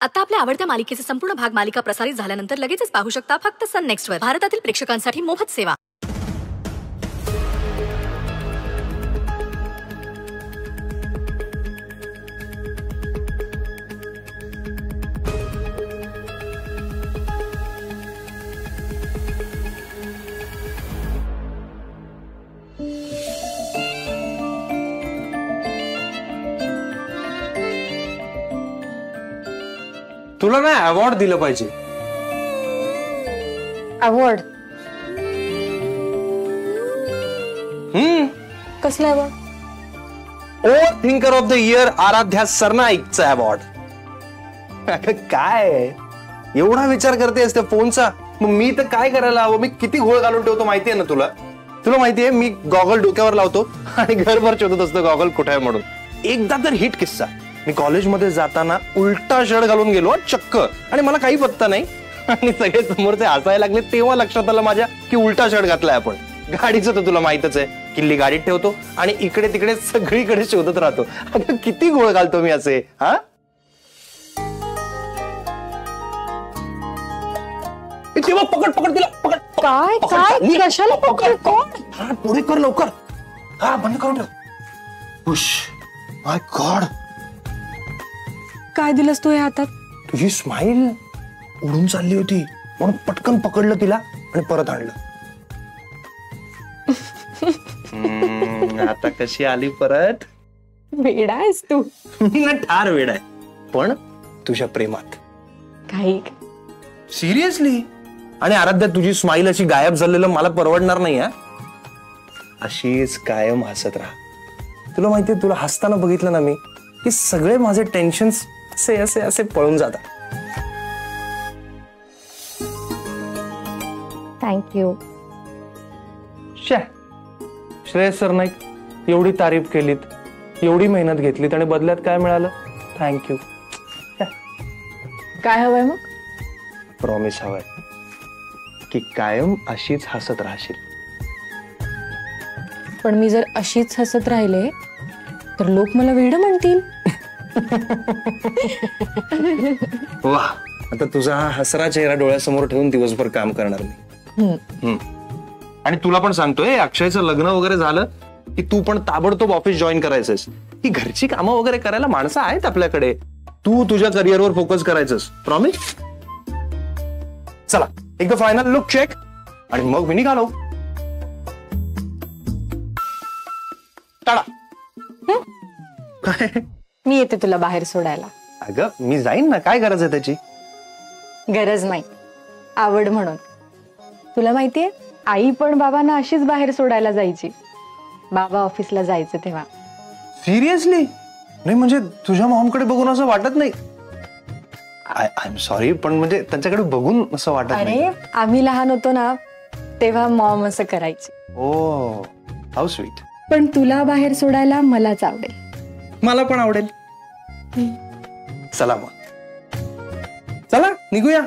आता आपल्या आवडत्या मालिकेचे संपूर्ण भाग मालिका प्रसारित झाल्यानंतर लगेचच पाहू शकता फक्त सन नेक्स्ट वर. भारतातील प्रेक्षकांसाठी मोफत सेवा. तुला ना अवॉर्ड दिलं पाहिजे. अवॉर्ड? कसला award? Over thinker of the year Aaradhya सरनाईकचा अवॉर्ड. काय एवढा विचार करतेस त्या फोनचा? मग मी तर काय करायला हवं? मी किती घोळ घालून ठेवतो माहितीये ना तुला? तुला माहितीये मी गॉगल डोक्यावर लावतो आणि घरभर शोधत असतो गॉगल कुठे आहे म्हणून. एकदा तर हिट किस्सा. मी कॉलेजमध्ये जाताना उलटा शर्ट घालून गेलो चक्क, आणि मला काही पत्ता नाही, आणि सगळे समोरचे हसायला लागले. तेव्हा लक्षात आलं माझ्या की उलटा शर्ट घातलाय आपण. गाडीचं तर तुला माहितच आहे, किल्ली गाडीत ठेवतो आणि इकडे तिकडे सगळीकडे शोधत राहतो. अगं किती गोळ घालतो मी असे. हा तेव्हा पकड पकड तिला पकड. काय काय कशाला पकड? कोण? हा पुढे कर लवकर. हा बंद करून ठेव. हुश. माय गॉड. काय दिलंस तू या हातात? तुझी स्माइल उडून चालली होती म्हणून पटकन पकडलं तिला आणि परत आणलं. आता कशी आली परत? वेडा आहेस तू. ठार वेडा आहे, पण तुझ्या प्रेमात. काही सिरियसली. आणि आराध्या तुझी स्माइल अशी गायब झालेलं मला परवडणार नाही. अशीच कायम हसत राहा. तुला माहितीये तुला हसताना बघितलं ना मी की सगळे माझे टेन्शन्स असे असे असे पळून जातात. थँक्यू. श्रेयस सरनाईक एवढी तारीफ केलीत, एवढी मेहनत घेतलीत आणि बदल्यात काय मिळालं? थँक्यू. काय हवंय मग? प्रॉमिस हवंय की कायम अशीच हसत राहशील. पण मी जर अशीच हसत राहिले तर लोक मला वेड म्हणतील. वा, आता तुझा हा हसरा चेहरा डोळ्यासमोर ठेवून दिवसभर काम करणार मी. आणि तुला पण सांगतोय, अक्षयचं लग्न वगैरे झालं की तू पण ताबडतोब ऑफिस जॉईन करायचंस. ही घरची कामं वगैरे करायला माणसं आहेत आपल्याकडे. तू तुझ्या करिअरवर फोकस करायचंस. प्रॉमिस? चला एकदा फायनल लुक चेक आणि मग मी निघालो. टाळा. काय? मी येते तुला बाहेर सोडायला. अगं मी जाईन ना, काय गरज आहे त्याची? गरज नाही, आवड म्हणून. तुला माहितीये आई पण बाबांना अशीच बाहेर सोडायला जायची. बाबा ऑफिसला जायचं तेव्हा. सिरियसली? नाही म्हणजे तुझ्या मॉमकडे बघून असं वाटत नाही. आय एम सॉरी, पण म्हणजे त्यांच्याकडे बघून असं वाटत नाही. अरे आम्ही लहान होतो ना तेव्हा मॉम असं करायची. ओ हाऊ स्वीट. पण तुला बाहेर सोडायला मलाच आवडेल. मला पण आवडेल. चला मग, चला निघूया.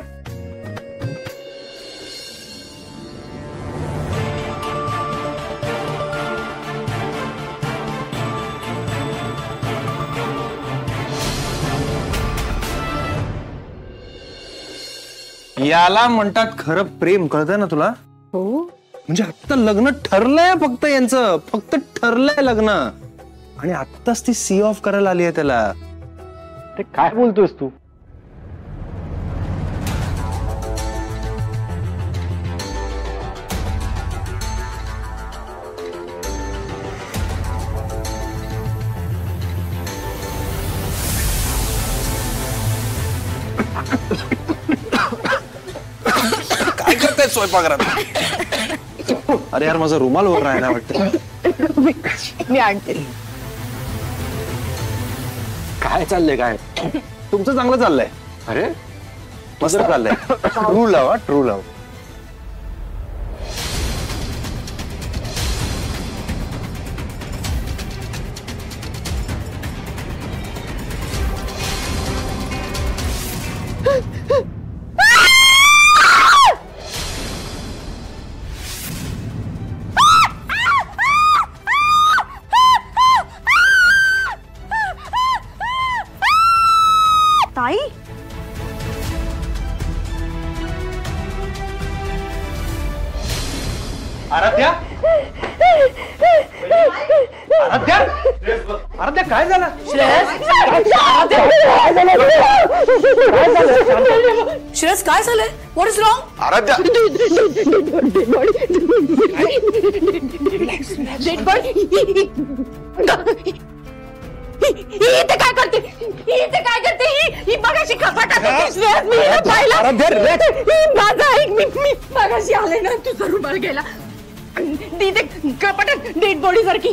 याला म्हणतात खरं प्रेम. कळतंय ना तुला? हो. म्हणजे आता लग्न ठरलंय फक्त यांचं, फक्त ठरलंय लग्न, आणि आत्ताच ती सी ऑफ करायला आली आहे त्याला. ते काय बोलतोयस तू? काय करताय स्वयंपाकघरात? अरे यार माझा रुमाल वर राहायला वाटतं. मी आणते. काय चाललंय? काय तुमचं चांगलं चाललंय? अरे मस्त चाललंय. True love. True love. ताई आराध्या आराध्या आराध्या काय झालं? श्रेयस काय झालंय? What is wrong? आराध्या इथे काय करते? इथे काय करते? ही बघाशी कपाटात होती. श्रेयस, मी हिला पाहिलं. आराध्या, relax. माझा ऐक, मी बघाशी आले ना, तुझा रुमाल गेला. इथे कपाटात डेड बॉडी सारखी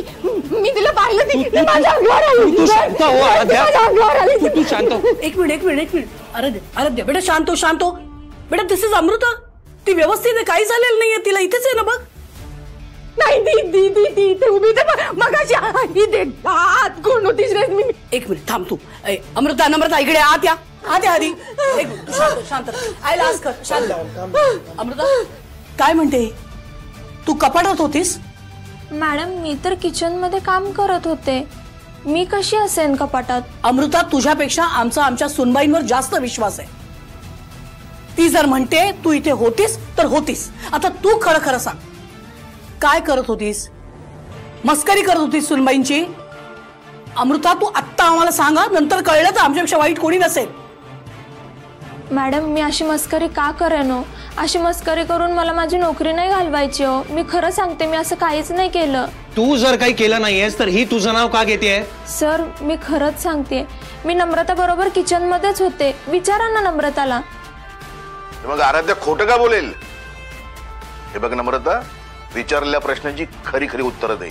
मी तिला पाहिलं. ती माझ्या अंगावर आली. तू शांत हो, आराध्या. माझ्या अंगावर आली. तू शांत हो. एक मिनिट. आराध्या बेटा शांत हो. बेटा दिस इज अमृता. ती व्यवस्थित आहे, काही झालेलं नाहीये तिला. इथेच आहे ना बघ. नाही ती इथे उभी मगाशी इथे आत कोण होती? श्रेयस, मी एक मिनिट थांब तू. अमृता इकडे आत या आधी. एक मिनिट, तू शांत आय लास्ट कर. शांत अमृता काय म्हणते? तू कपाटात होतीस? मॅडम मी तर किचन मध्ये काम करत होते. मी कशी असेन कपाटात? अमृता तुझ्यापेक्षा आमच्या सुनबाईंवर जास्त विश्वास आहे. ती जर म्हणते तू इथे होतीस तर होतीस. आता तू खरं सांग, काय करत होतीस? मस्करी करत होतीस सुनबाईंची? अमृता तू आत्ता आम्हाला सांगा, नंतर कळलं तर आमच्यापेक्षा वाईट कोणी नसेल. मॅडम मी अशी मस्करी का करेन हो? अशी मस्करी करून मला माझी नोकरी नाही घालवायची हो. मी खरं सांगते, मी असं काहीच नाही केलं. तू जर काही केलं नाहीयेस तर ही तुझं नाव का घेतेय? सर मी खरंच सांगते, मी नम्रता बरोबर किचन मध्येच होते. विचारा ना नम्रताला. मग आराध्या खोटं का बोलेल? हे बघ नम्रता, विचारलेल्या प्रश्नांची खरी उत्तरं दे.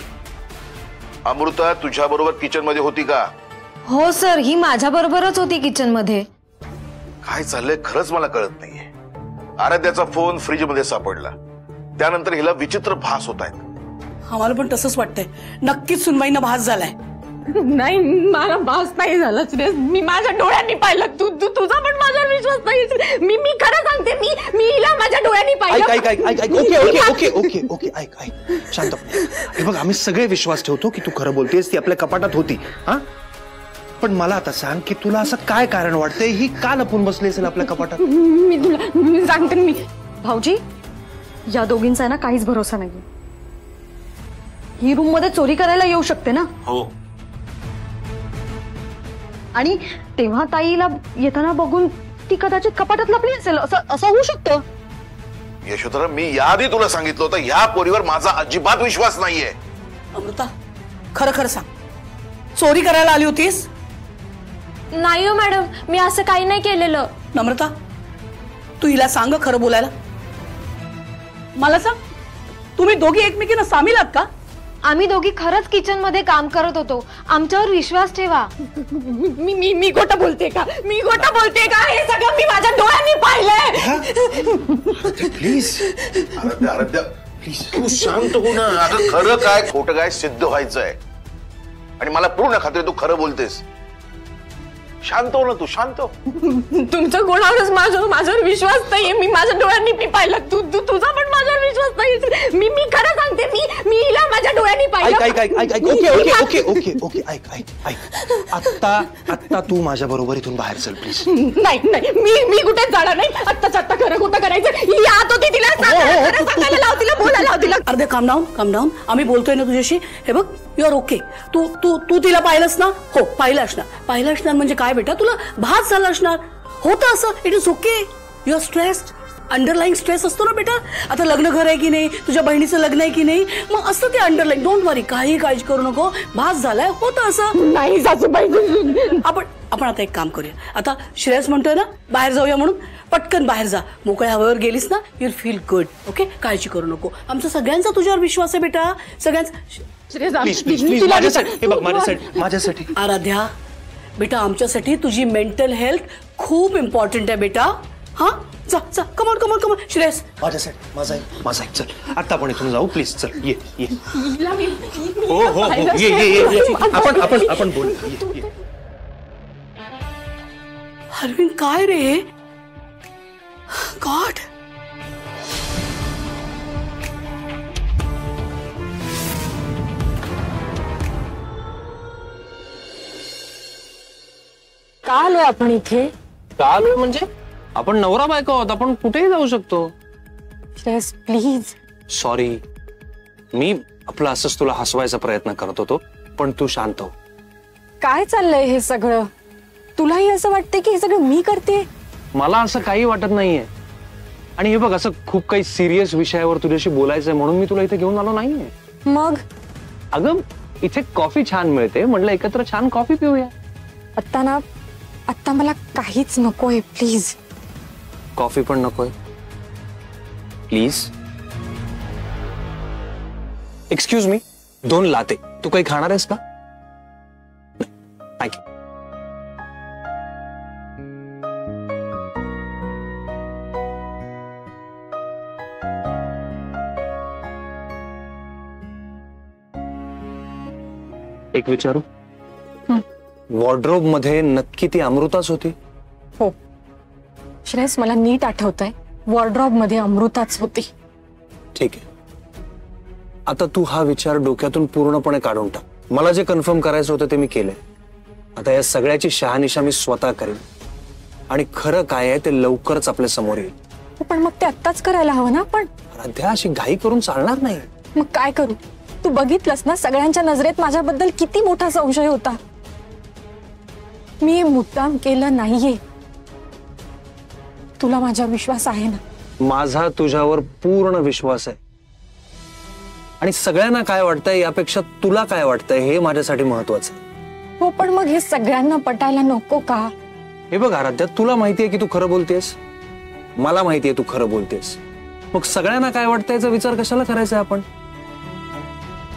अमृता तुझ्या बरोबर किचन मध्ये होती का? हो सर, ही माझ्या बरोबरच होती किचन मध्ये. काय चाललंय खरंच मला कळत नाहीये. आराध्याचा फोन फ्रीज मध्ये सापडला, त्यानंतर हिला विचित्र भास होत आहेत. आम्हाला पण तसंच वाटतंय. नक्कीच सुनबाईंना भास झालाय. नाही, मला भास नाही झाला श्रेयस. मी माझ्या डोळ्यांनी पाहिलं. तुझा पण माझ्यावर विश्वास नाही. मी खरं सांगते, मी हिला माझ्या डोळ्यांनी पाहिलं. ओके ऐक शांत. हे बघ, आम्ही सगळे विश्वास ठेवतो की तू खरं बोलतेस, ती आपल्या कपाटात होती. हा, पण मला आता सांग की तुला असं काय कारण वाटतंय? ही का लपून बसली असेल आपल्या कपाटात? मी सांगते. मी भाऊजी, या दोघींचा आहे ना काहीच भरोसा नाही. ही रूम मध्ये चोरी करायला येऊ शकते ना. हो, आणि तेव्हा ताईला येताना बघून ती कदाचित कपाटात लपली असेल. असं होऊ शकतं. यशोधरा, मी याआधी तुला सांगितलं होतं, ह्या पोरीवर माझा अजिबात विश्वास नाहीये. अमृता खरं सांग, चोरी करायला आली होतीस? नाही हो मॅडम, मी असं काही नाही केलेलं. नम्रता तू हिला सांग खरं बोलायला. मला सांग, तुम्ही दोघी एकमेकींना सामील आहात का? आम्ही दोघी खरंच किचन मध्ये काम करत होतो. आमच्यावर विश्वास ठेवा. मी खोटं बोलते का? हे सगळं मी माझ्या डोळ्यांनी पाहिलंय. प्लीज आराध्या प्लीज तू शांत हो ना. आता खरं काय खोटं काय सिद्ध व्हायचंय, आणि मला पूर्ण खात्री तू खरं बोलतेस. शांत हो ना तू, शांत हो. तुमच्या गुणावरच माझ्यावर विश्वास नाहीये. मी माझ्या डोळ्यांनी पाहिलं. तुझा पण माझ्यावर विश्वास नाही. मी खरं सांगते, मी हिला माझ्या डोळ्यांनी पाहिलं. ओके ऐक. आत्ता तू माझ्या बरोबर इथून बाहेर चल प्लीज. नाही, मी कुठेच जाणार नाही. आत्ताच्या आत्ता खरं खोटं करायचं. ही आत होती, तिला सांगायला लाव, तिला बोलायला लाव, तिला. अर्धे काम डाऊन. आम्ही बोलतोय ना तुझ्याशी. हे बघ, यू आर ओके. तू तिला पाहिलंस ना? हो, पाहिलं असणार म्हणजे काय बेटा, तुला भास झाला असणार. होतं असं. It is okay. You are stressed. Underline stress असतो ना बेटा. आता लग्न घर आहे की नाही, तुझ्या बहिणीचं लग्न आहे की नाही, मग असतं ते अंडरलाईन. डोंट वरी, काही काळजी करू नको. भास झालाय, होतं असं. नाही सासूबाई. आपण आता एक काम करूया. आता श्रेयस म्हणतोय ना बाहेर जाऊया म्हणून, पटकन बाहेर जा. मोकळ्या हवेवर गेलीस ना, युल फील गुड. ओके, काळजी करू नको. आमचा सगळ्यांचा तुझ्यावर विश्वास आहे बेटा, सगळ्यांचा. प्लीज माझ्यासाठी. आराध्या बेटा, आमच्यासाठी तुझी मेंटल हेल्थ खूप इम्पॉर्टंट आहे बेटा. हा, जा कमॉन श्रेयस. माझा चल. आता आपण इथून जाऊ प्लीज. चल ये. हो ये. आपण बोल. अरविंद काय रे? गॉड. का आलोय आपण इथे? का आलोय म्हणजे? आपण नवरा बायको आहोत, आपण कुठेही जाऊ शकतो. श्रेयस प्लीज. सॉरी, मी आपलं असंच तुला हसवायचा प्रयत्न करत होतो, पण तू शांत हो. काय चाललंय हे सगळं? तुलाही असं वाटतंय की हे सगळं मी करते? मला असं काही वाटत नाहीये. आणि हे बघ, असं खूप काही सिरियस विषयावर तुझ्याशी बोलायचंय म्हणून मी तुला इथे घेऊन आलो नाहीये. मग अगं इथे कॉफी छान मिळते, म्हटलं एकत्र छान कॉफी पिऊया. आता मला काहीच नकोय, प्लीज. कॉफी पण नकोय? प्लीज. एक्सक्यूज मी, 2 लाते. तू काही खाणार आहेस का? थँक्यू. एक विचारू? वॉर्डरोब मध्ये नक्की ती अमृताच होती? हो श्रेयस, मला नीट आठवतंय, वॉर्डरोब मध्ये अमृताच होती. ठीक आहे. आता तू हा विचार डोक्यातून पूर्णपणे काढून टाक. मला जे कन्फर्म करायचं होतं ते मी केलंय. आता या सगळ्याची शहानिशा मी स्वतः करेन आणि खरं काय आहे ते लवकरच आपल्या समोर येईल. पण मग ते आत्ताच करायला हवं ना. पण आराध्या, अशी घाई करून चालणार नाही. मग काय करू? तू बघितलंस ना, सगळ्यांच्या नजरेत माझ्याबद्दल किती मोठा संशय होता. मी हे मुद्दाम केलं नाहीये. तुला माझा विश्वास आहे ना? माझा तुझ्यावर पूर्ण विश्वास आहे. आणि सगळ्यांना काय वाटतंय यापेक्षा तुला काय वाटतंय हे माझ्यासाठी महत्वाचं आहे. हो, पण मग हे सगळ्यांना पटायला नको का? हे बघ आराध्या, तुला माहितीये की तू खरं बोलतेस, मला माहितीये तू खरं बोलतेस. मग सगळ्यांना काय वाटतंय याचा विचार कशाला करायचा आपण?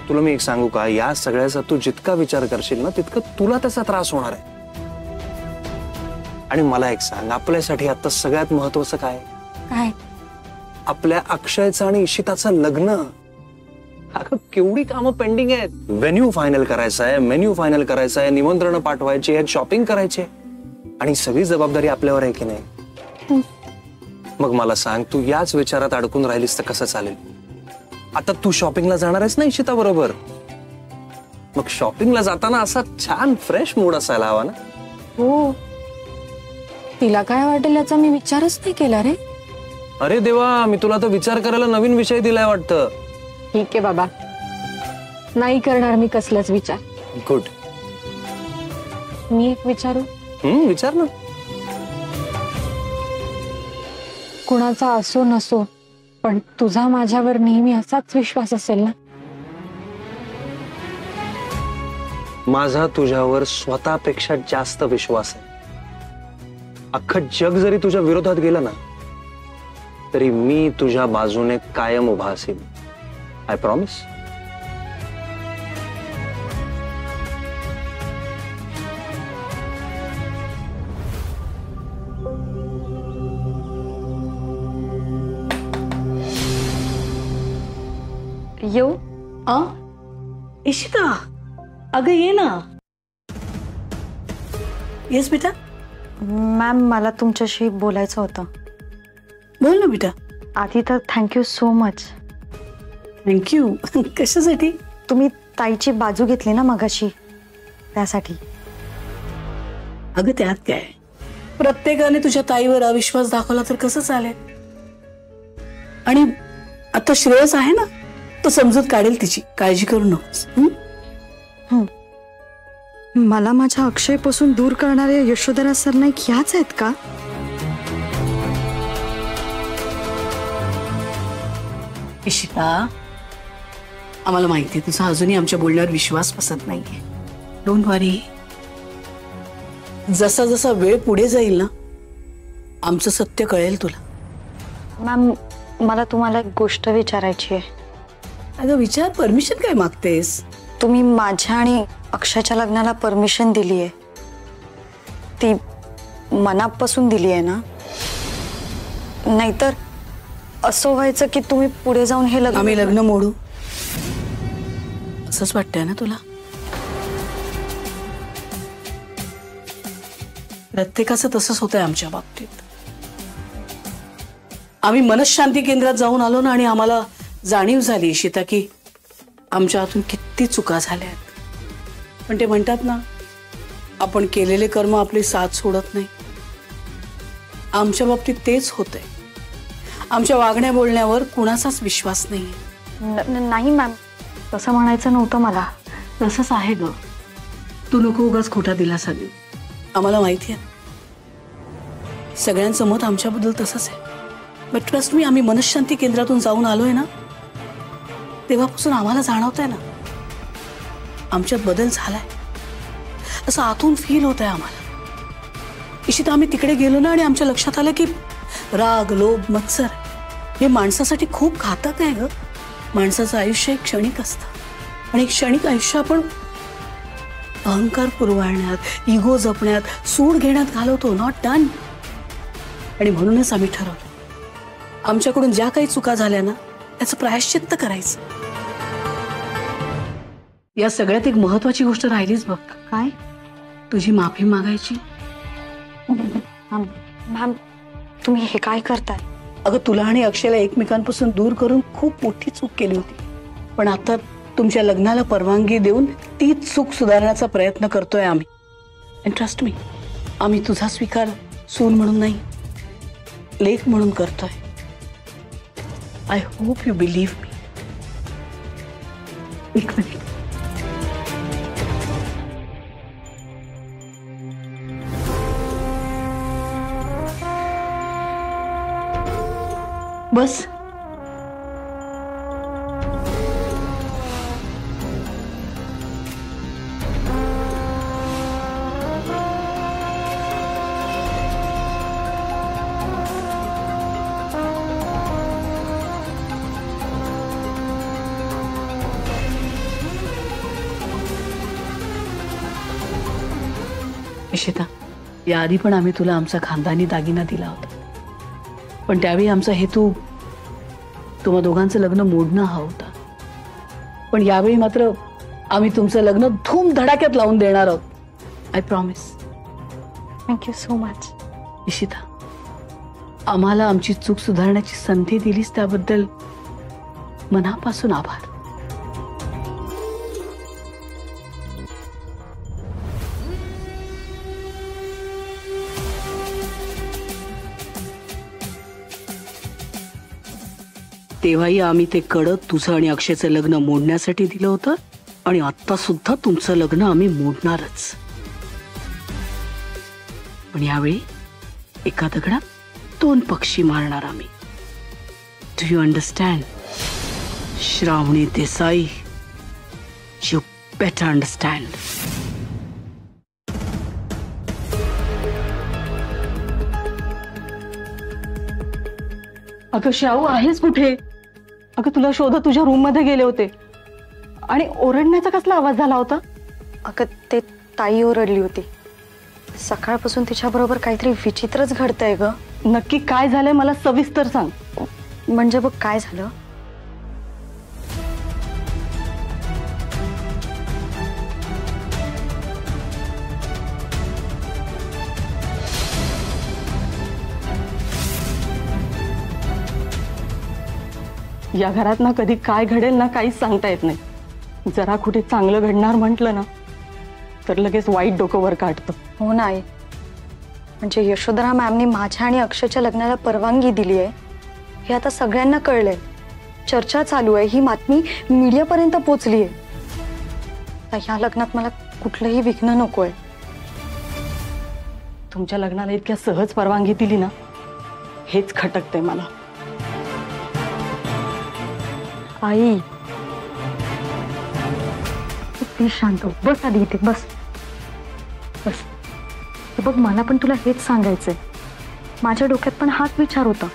तुला मी एक सांगू का, या सगळ्याचा तू जितका विचार करशील ना तितका तुला त्याचा त्रास होणार आहे. आणि मला एक सांग, आपल्यासाठी आता सगळ्यात महत्वाचं काय? काय? आपल्या अक्षयचं आणि इशिताचं लग्न. अगं केवढी कामं पेंडिंग आहेत. व्हेन्यू फायनल करायचा आहे, मेन्यू फायनल करायचा आहे, निमंत्रण पाठवायची आहेत, शॉपिंग करायचे, आणि सगळी जबाबदारी आपल्यावर आहे की नाही? मग मला सांग, तू याच विचारात अडकून राहिलीस तर कसं चालेल? आता तू शॉपिंगला जाणार आहेस ना इशिता बरोबर, मग शॉपिंगला जाताना असा छान फ्रेश मूड असायला हवा ना. हो, तिला काय वाटेल याचा मी विचारच नाही केला रे. अरे देवा, मी तुला तर विचार करायला नवीन विषय दिलाय वाटतं. ठीक आहे बाबा, नाही करणार मी कसलाच विचार. गुड. मी एक विचारू? विचार ना. कुणाचा असो नसो, पण तुझा माझ्यावर नेहमी असाच विश्वास असेल ना? माझा तुझ्यावर स्वतःपेक्षा जास्त विश्वास आहे. अख्खं जग जरी तुझ्या विरोधात गेलं ना तरी मी तुझ्या बाजूने कायम उभा असेल. I promise. येऊ? इशिता, अगं ये ना. येस बेटा. मॅम, मला तुमच्याशी बोलायचं होतं. बोल ना बेटा. आधी तर थँक्यू सो मच. थँक्यू. कशासाठी? तुम्ही ताईची बाजू घेतली ना मगाशी, त्यासाठी. अगं त्यात काय, प्रत्येकाने तुझ्या ताईवर अविश्वास दाखवला तर कसं चालेल? आणि आता श्रेयस आहे ना, तो समजूत काढेल तिची, काळजी करू नकोस. मला माझ्या अक्षयपासून दूर करणारे यशोधरा सरनाईक ह्याच आहेत का? इशिता, आम्हाला माहिती आहे तुझा अजूनही आमच्या बोलण्यावर विश्वास बसत नाहीये. डोंट वरी. जसा जसा वेळ पुढे जाईल ना, आमचं सत्य कळेल तुला. मॅम, मला तुम्हाला एक गोष्ट विचारायची आहे. अगं विचार. परमिशन काय मागतेस? तुम्ही माझ्या आणि अक्षयच्या लग्नाला परमिशन दिली आहे, ती मनापासून दिली आहे ना? नाहीतर असं व्हायचं की तुम्ही पुढे जाऊन हे लग्न आम्ही लग्न मोडू असंच वाटतंय ना तुला? प्रत्येकाचं तसंच होतंय आमच्या बाबतीत. आम्ही मनशांती केंद्रात जाऊन आलो ना, आणि आम्हाला जाणीव झाली इशिता की आमच्या हातून किती चुका झाल्या आहेत. पण ते म्हणतात ना, आपण केलेले कर्म आपली साथ सोडत नाही. आमच्या बाबतीत तेच होतंय. आमच्या वागण्या बोलण्यावर कुणाचाच विश्वास नाहीये. नाही मॅम, तसं म्हणायचं नव्हतं मला. तसंच आहे ग. तू नको उगाच खोटा दिलासा देऊ. आम्हाला माहिती आहे सगळ्यांचं मत आमच्याबद्दल तसंच आहे. बट ट्रस्ट मी, आम्ही मनशांती केंद्रातून जाऊन आलोय ना, तेव्हापासून आम्हाला जाणवत आहे ना आमच्यात बदल झालाय. असं आतून फील होत आहे आम्हाला. इशिता, आम्ही तिकडे गेलो ना आणि आमच्या लक्षात आलं की राग, लोभ, मत्सर हे माणसासाठी खूप घातक आहे ग. माणसाचं आयुष्य एक क्षणिक असतं आणि एक क्षणिक आयुष्य आपण अहंकार पुरवाळण्यात, इगो जपण्यात, सूड घेण्यात घालवतो. Not done. आणि म्हणूनच आम्ही ठरवलं आमच्याकडून ज्या काही चुका झाल्या ना त्याचं प्रायश्चित्त करायचं. या सगळ्यात एक महत्वाची गोष्ट राहिलीच बघ. काय? तुझी माफी मागायची. मॅम, तुम्ही हे काय करताय? अगं, तुला आणि अक्षयला एकमेकांपासून दूर करून खूप मोठी चूक केली होती. पण आता तुमच्या लग्नाला परवानगी देऊन तीच चूक सुधारण्याचा प्रयत्न करतोय आम्ही. अँड ट्रस्ट मी, आम्ही तुझा स्वीकार सून म्हणून नाही, लेख म्हणून करतोय. आय होप यू बिलीव्ह मी. एक मिनिट. बस. इशिता, याआधी पण आम्ही तुला आमचा खानदानी दागिना दिला होता, पण त्यावेळी आमचा हेतू तुम्हा दोघांचं लग्न मोडणं हा होता. पण यावेळी मात्र आम्ही तुमचं लग्न धूम धडाक्यात लावून देणार आहोत. I promise. Thank you so much. Ishita, आम्हाला आमची चूक सुधारण्याची संधी दिलीस त्याबद्दल मनापासून आभार. तेव्हाही आम्ही ते कडक तुझं आणि अक्षयचं लग्न मोडण्यासाठी दिलं होतं आणि आता सुद्धा तुमचं लग्न आम्ही मोडणारच. पण यावेळी एका दगडात 2 पक्षी मारणार आम्ही. Do you understand? Shravani Desai, you better understand. अगं शाहू, आहेस कुठे? अगं, तुला शोधत तुझ्या रूम मध्ये गेले होते आणि ओरडण्याचा कसला आवाज झाला होता? अगं, ते ताई ओरडली होती. सकाळपासून तिच्याबरोबर काहीतरी विचित्रच घडतंय ग. नक्की काय झालंय मला सविस्तर सांग. म्हणजे बघ काय झालं. या घरात ना कधी काय घडेल ना काहीच सांगता येत नाही. जरा कुठे चांगलं घडणार म्हटलं ना तर लगेच वाईट डोकं वर काढतं. हो ना आई, म्हणजे यशोधरा मॅमनी माझ्या आणि अक्षयच्या लग्नाला परवानगी दिली आहे हे आता सगळ्यांना कळलंय. चर्चा चालू आहे, ही बातमी मीडियापर्यंत पोहोचली आहे. या लग्नात मला कुठलंही विघ्न नकोय. तुमच्या लग्नाला इतक्या सहज परवानगी दिली ना हेच खटकतंय मला. आई, प्लीज शांत हो. बस आधी इथे बस बस. बघ, मला पण तुला हेच सांगायचंय. माझ्या डोक्यात पण हाच विचार होता,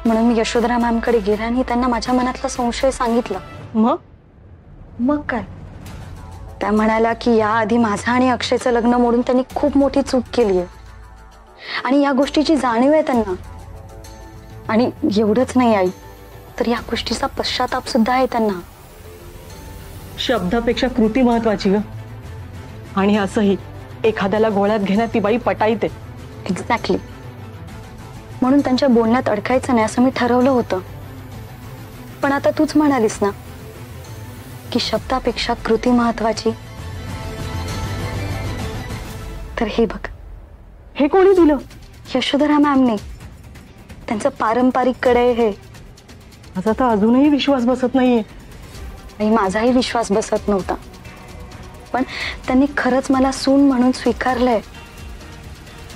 म्हणून मी यशोधरा मॅमकडे गेले आणि त्यांना माझ्या मनातला संशय सांगितला. मग काय, त्या म्हणाल्या की याआधी माझं आणि अक्षयचं लग्न मोडून त्यांनी खूप मोठी चूक केली आहे आणि या गोष्टीची जाणीव आहे त्यांना. आणि एवढंच नाही आई, तर या गोष्टीचा पश्चाताप सुद्धा आहे त्यांना. शब्दापेक्षा कृती महत्वाची ग. आणि असंही एखाद्याला गोळ्यात घेण्यात ती बाई पटाईते. एक्झॅक्टली. म्हणून त्यांच्या बोलण्यात अडकायचं नाही असं मी ठरवलं होतं. पण आता तूच म्हणालीस ना की शब्दापेक्षा कृती महत्वाची. तर हे बघ, हे कोणी दिलं? यशोधरा मॅमने. त्यांचं पारंपरिक कडे हे. माझा तर अजूनही विश्वास बसत नाहीये. आई माझाही विश्वास बसत नव्हता, पण त्यांनी खरंच मला सून म्हणून स्वीकारलंय.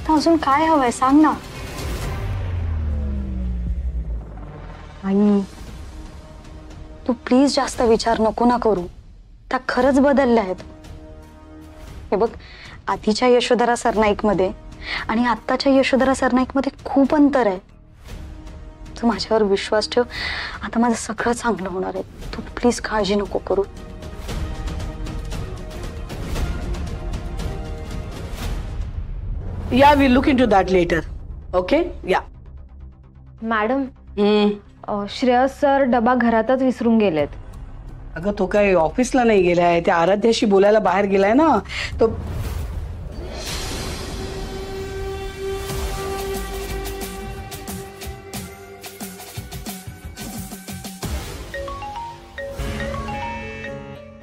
तर अजून काय हवंय सांग ना. आई तू प्लीज जास्त विचार नको ना करू. त्या खरंच बदलल्या आहेत. हे बघ, आधीच्या यशोधरा सरनाईक मध्ये आणि आत्ताच्या यशोधरा सरनाईक मध्ये खूप अंतर आहे. तू माझ्यावर विश्वास ठेव. आता माझं सगळं चांगलं होणार आहे. तू प्लीज काळजी नको करू. या will look into that letter. Okay या. मॅडम श्रेयस सर डबा घरातच विसरून गेलेत. अगं तो काय ऑफिसला नाही गेलाय, त्या आराध्याशी बोलायला बाहेर गेलाय ना तो.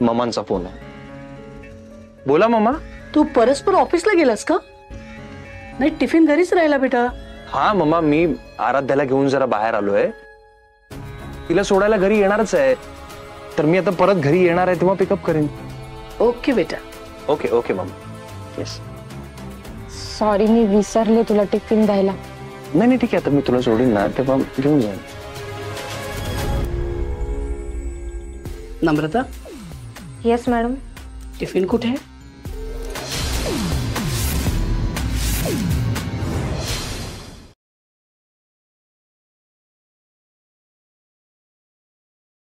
मामांचा फोन आहे. बोला मामा. तू परस्पर ऑफिसला गेलास का? नाही टिफिन घरीच राहिला बेटा. हा मामा, मी आराध्याला घेऊन जरा बाहेर आलोय. तिला सोडायला घरी येणारच आहे, तर मी आता परत घरी येणार आहे तेव्हा पिकअप करेन. ओके बेटा. ओके ओके मामा. येस. सॉरी मी विसरले तुला टिफिन द्यायला. नाही नाही ठीक आहे, आता मी तुला सोडीन ना तेव्हा घेऊन जाईन. नम्रता येस मॅडम. टिफिन कुठे आहे?